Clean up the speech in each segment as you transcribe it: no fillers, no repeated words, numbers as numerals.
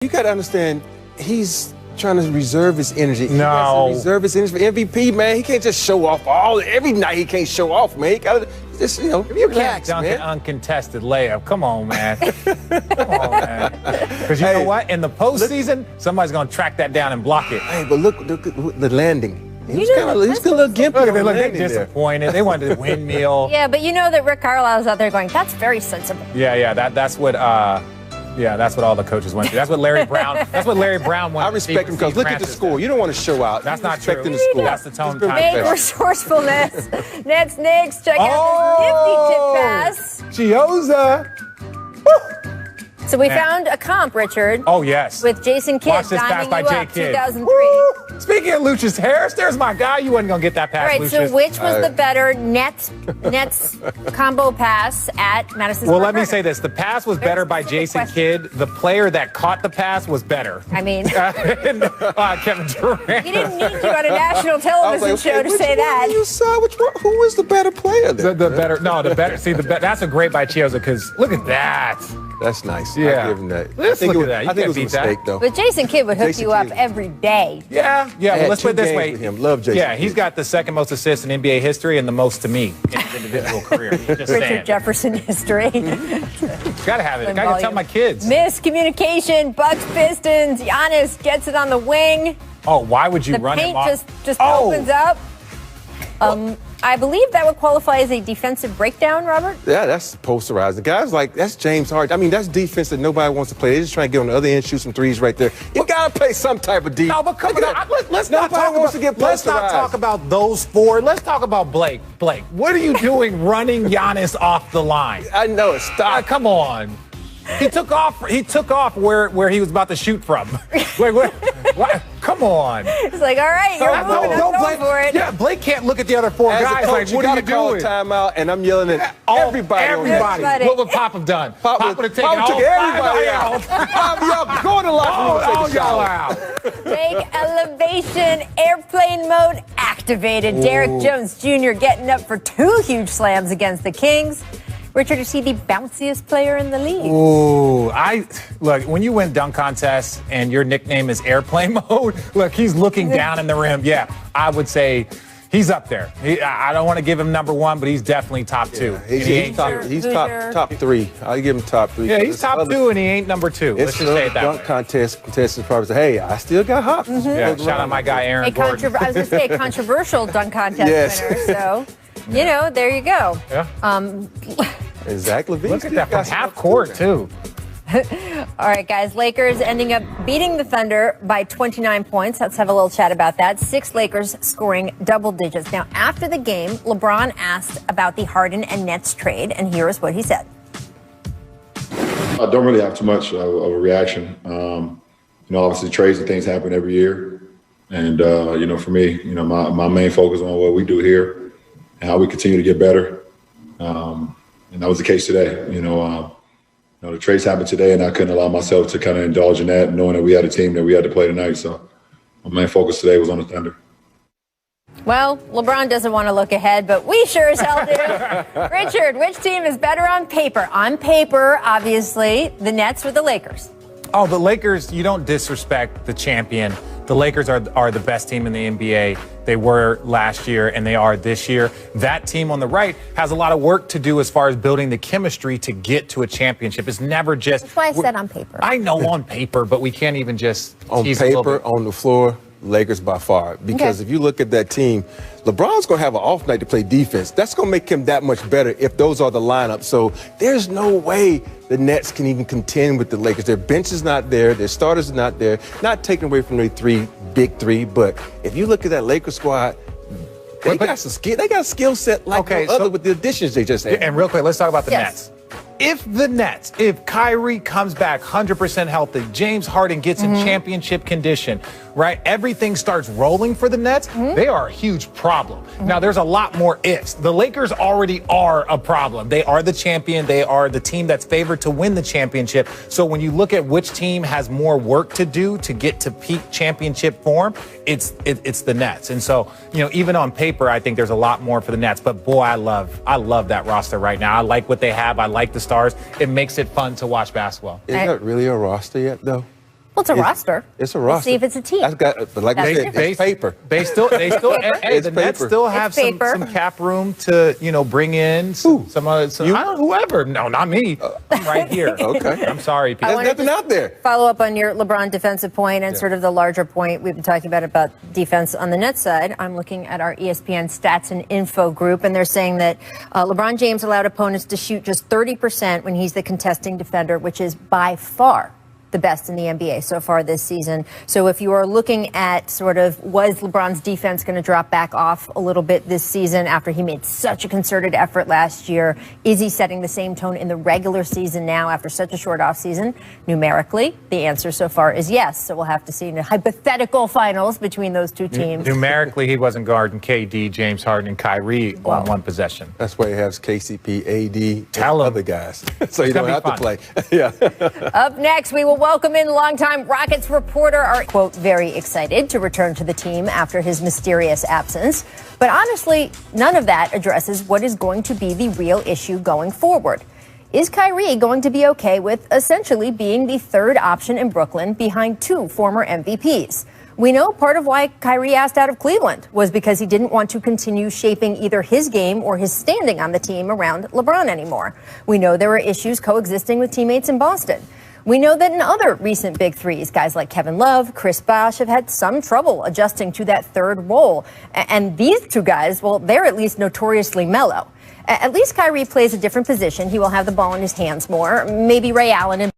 You got to understand, he's trying to reserve his energy. He No. has to reserve his energy for MVP, man. He can't just show off every night. He can't show off, man. He got to just, You relax, can't dunk man. an uncontested layup. Come on, man. Come on, man. Because you know what? In the postseason, somebody's going to track that down and block it. Hey, but look at the landing. He was know, kind of a little gimpy. Look, on they the look landing there. disappointed. They wanted the windmill. Yeah, but you know that Rick Carlisle's out there going, that's very sensible. Yeah, that's what all the coaches went through. That's what Larry Brown. That's what Larry Brown wanted. I respect him because look at the score. You don't want to show out. That's not true. Respecting the score. That's the tone. Big resourcefulness. Next, check out this nifty tip pass. Chioza. So we found a comp, Richard. Oh, yes. With Jason Kidd Watch this pass diming by you Jay up, Kidd. 2003. Woo! Speaking of Lucius Harris, there's my guy. You wasn't going to get that pass, All right, Lucius. so which was the better Nets combo pass at Madison Well, Square let me Garden? say this. The pass was better by Jason Kidd. The player that caught the pass was better. I mean, Kevin Durant. we didn't need you on a national television show to say that. You saw who was the better player there? The better. See, that's a great by Chioza because look at that. That's nice. Yeah. I give him that. Let's look at that. You I think it can't was a beat that. mistake, though. But Jason Kidd would hook Jason you up Kidd. every day. Yeah. had But let's put it 2 this games way. with him. Love Jason Yeah, he's Kidd. got the second most assists in NBA history and the most to me in his individual career. Just Richard saying. Jefferson history. Gotta have it. Gotta tell my kids. Miscommunication, Bucks Pistons. Giannis gets it on the wing. Oh, why would you The run him paint off? just Oh. opens up. I believe that would qualify as a defensive breakdown, Robert. Yeah, that's posterizing. Guys like, that's James Harden. I mean, that's defense that nobody wants to play. They're just trying to get on the other end, shoot some threes right there. You got to play some type of defense. No, but come on. Let's not Posterized. talk about those four. Let's talk about Blake. Blake, what are you doing running Giannis off the line? I know it. Stop. Come on. He took off where he was about to shoot from. What? Come on. It's like, all right, you're moving. I'm going for it. Yeah, Blake can't look at the other four As a guys coach, like, you what are you gotta call a doing? timeout, and I'm yelling at everybody. Everybody. What would Pop have done? Pop would have taken Pop took all everybody five out. Pop, y'all go in the locker room and take a y'all shower. out. Make elevation airplane mode activated. Derek Jones Jr. getting up for 2 huge slams against the Kings. Richard, is he the bounciest player in the league? Ooh, look, when you win dunk contests and your nickname is airplane mode, look, he's looking down in the rim. Yeah, I would say he's up there. I don't want to give him number 1, but he's definitely top 2. Yeah, he's top 3. I'll give him top 3. Yeah, he's top 2 and he ain't number 2. Let's just say it that dunk way. contestants probably say, hey, I still got hops. Yeah, shout out my guy Aaron Gordon. I was going to say a controversial dunk contest Yes. winner. So, there you go. Yeah. And Zach LaVine. Look at that from half court, too. All right, guys. Lakers ending up beating the Thunder by 29 points. Let's have a little chat about that. 6 Lakers scoring double digits. Now, after the game, LeBron asked about the Harden and Nets trade, and here is what he said. I don't really have too much of a reaction. Obviously trades and things happen every year. And, for me, my main focus on what we do here and how we continue to get better. And that was the case today. The trades happened today, and I couldn't allow myself to kind of indulge in that, knowing that we had a team that we had to play tonight. So my main focus today was on the Thunder. Well, LeBron doesn't want to look ahead, but we sure as hell do. Richard, which team is better on paper? On paper, obviously, the Nets or the Lakers? Oh, the Lakers, you don't disrespect the champion. The Lakers are the best team in the NBA. They were last year and they are this year. That team on the right has a lot of work to do as far as building the chemistry to get to a championship. It's never just... That's why I said on paper. I know on paper, but we can't even just... On tease a little paper, bit. on the floor, Lakers by far. Because if you look at that team, LeBron's going to have an off night to play defense. That's going to make him that much better if those are the lineups. So there's no way the Nets can even contend with the Lakers. Their bench is not there. Their starters are not there. Not taken away from their big three. But if you look at that Lakers squad, they got some skill. They got a skill set like no other with the additions they just had. And real quick, let's talk about the Nets. If Kyrie comes back 100% healthy, James Harden gets in championship condition, right? Everything starts rolling for the Nets. They are a huge problem. Now, there's a lot more ifs. The Lakers already are a problem. They are the champion. They are the team that's favored to win the championship. So when you look at which team has more work to do to get to peak championship form, it's the Nets. And so, even on paper, I think there's a lot more for the Nets. But boy, I love that roster right now. I like what they have. I like the stars. It makes it fun to watch basketball. Is that really a roster yet, though? Well, it's a roster. It's a Let's roster. see if it's a team. But like I said, it's paper. They still, hey, It's the Nets paper. still have some cap room to, bring in some other, whoever. No, not me. I'm right here. Okay. I'm sorry, Pete. There's nothing out there. Follow up on your LeBron defensive point and sort of the larger point we've been talking about defense on the Nets side. I'm looking at our ESPN stats and info group, and they're saying that LeBron James allowed opponents to shoot just 30% when he's the contesting defender, which is by far the best in the NBA so far this season. So if you are looking at sort of, was LeBron's defense going to drop back off a little bit this season after he made such a concerted effort last year? Is he setting the same tone in the regular season now after such a short off season? Numerically, the answer so far is yes. So we'll have to see in the hypothetical finals between those two teams. Numerically, he wasn't guarding KD, James Harden, and Kyrie on one possession. That's why he has KCP, AD, Tell other guys. So you don't have to play. Yeah. Up next, we will welcome in longtime Rockets reporter, our quote, very excited to return to the team after his mysterious absence. But honestly, none of that addresses what is going to be the real issue going forward. Is Kyrie going to be okay with essentially being the third option in Brooklyn behind two former MVPs? We know part of why Kyrie asked out of Cleveland was because he didn't want to continue shaping either his game or his standing on the team around LeBron anymore. We know there were issues coexisting with teammates in Boston. We know that in other recent big threes, guys like Kevin Love, Chris Bosh have had some trouble adjusting to that third role. And these two guys, well, they're at least notoriously mellow. At least Kyrie plays a different position. He will have the ball in his hands more. Maybe Ray Allen and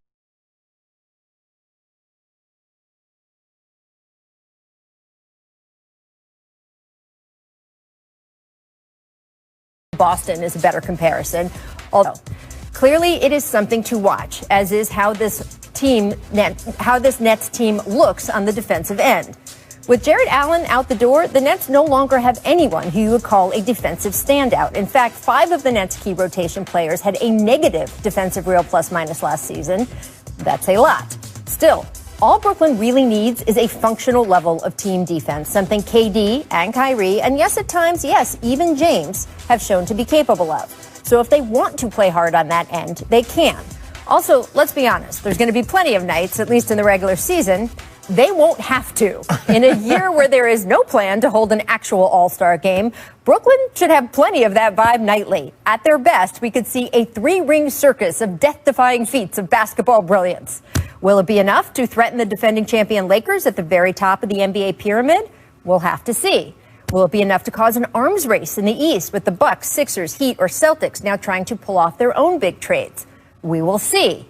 Boston is a better comparison. Although clearly it is something to watch, as is how this Nets team looks on the defensive end. With Jarrett Allen out the door, the Nets no longer have anyone who you would call a defensive standout. In fact, 5 of the Nets' key rotation players had a negative defensive real plus-minus last season. That's a lot. Still, all Brooklyn really needs is a functional level of team defense, something KD and Kyrie, and yes, at times, yes, even James, have shown to be capable of. So if they want to play hard on that end, they can. Also, let's be honest, there's going to be plenty of nights, at least in the regular season, they won't have to. In a year where there is no plan to hold an actual all-star game, Brooklyn should have plenty of that vibe nightly. At their best, we could see a 3-ring circus of death-defying feats of basketball brilliance. Will it be enough to threaten the defending champion Lakers at the very top of the NBA pyramid? We'll have to see. Will it be enough to cause an arms race in the East with the Bucks, Sixers, Heat, or Celtics now trying to pull off their own big trades? We will see.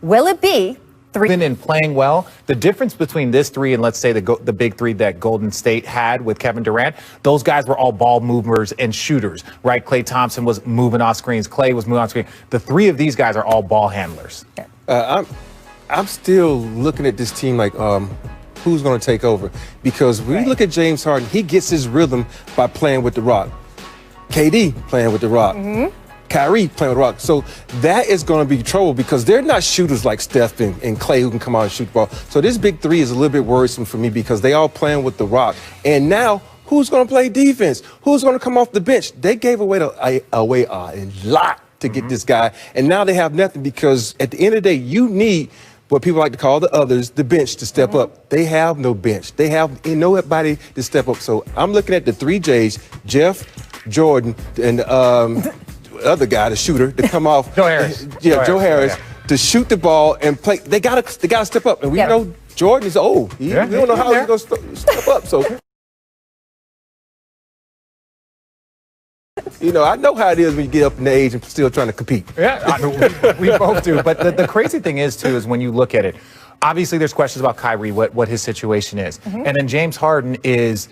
Will it be and playing well? The difference between this three and let's say the big three that Golden State had with Kevin Durant, those guys were all ball movers and shooters, right? Klay Thompson was moving off screens. Klay was moving off screens. The 3 of these guys are all ball handlers. I'm still looking at this team like, who's going to take over? Because when you look at James Harden, he gets his rhythm by playing with the rock. KD playing with the rock. Kyrie playing with the rock. So that is going to be trouble because they're not shooters like Steph and Klay who can come out and shoot the ball. So this big 3 is a little bit worrisome for me because they all playing with the rock. And now, who's going to play defense? Who's going to come off the bench? They gave away a lot to get this guy. And now they have nothing because at the end of the day, you need what people like to call the others, the bench, to step up. They have no bench. They have nobody to step up. So I'm looking at the 3 J's, Jeff, Jordan, and other guy, the shooter, to come off. Joe Harris. Joe Harris, to shoot the ball and play. They gotta step up. And we know Jordan is old. We don't know how he's gonna step up. So I know how it is when you get up in age and still trying to compete. Yeah, we both do. But the crazy thing is, too, is when you look at it, obviously there's questions about Kyrie, what his situation is. And then James Harden is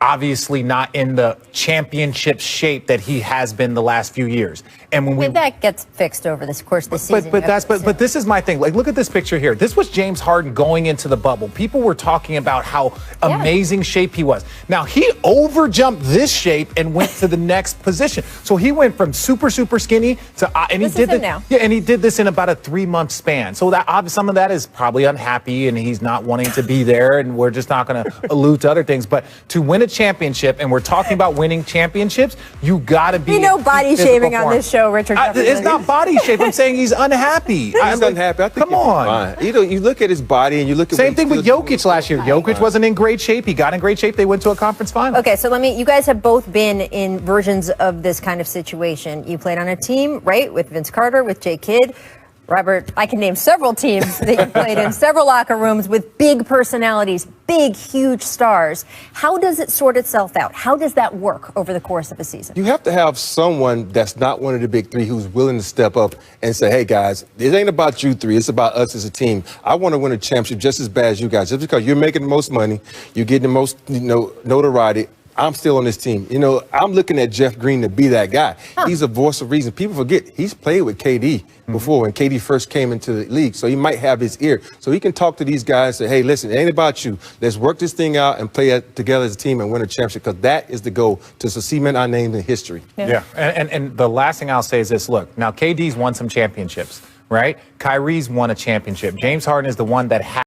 obviously not in the championship shape that he has been the last few years. And when that gets fixed over this course of the season. But this is my thing. Like, look at this picture here. This was James Harden going into the bubble. People were talking about how amazing shape he was. Now he overjumped this shape and went to the next position. So he went from super skinny to and he did now. Yeah, and he did this in about a 3-month span. So that some of that is probably unhappy and he's not wanting to be there. And we're just not going to allude to other things. But to win a championship and we're talking about winning championships, you got to be. You know, body shaming on this show, Richard. It's not body shape. I'm saying he's unhappy. He's unhappy. I think come on. Fine. You look at his body and you look at. Same thing with Jokic last year. Jokic wasn't in great shape. He got in great shape. They went to a conference final. Okay, so you guys have both been in versions of this kind of situation. You played on a team, right, with Vince Carter, with Jay Kidd. Robert, I can name several teams that you played in, several locker rooms with big personalities, big, huge stars. How does it sort itself out? How does that work over the course of a season? You have to have someone that's not one of the big three who's willing to step up and say, hey, guys, it ain't about you three. It's about us as a team. I want to win a championship just as bad as you guys. Just because you're making the most money, you're getting the most notoriety, I'm still on this team. I'm looking at Jeff Green to be that guy. He's a voice of reason. People forget he's played with KD before when KD first came into the league. So he might have his ear. So he can talk to these guys and say, hey, listen, it ain't about you. Let's work this thing out and play together as a team and win a championship, because that is the goal, to cement our name in history. Yeah. And the last thing I'll say is this. Look, now KD's won some championships, right? Kyrie's won a championship. James Harden is the one that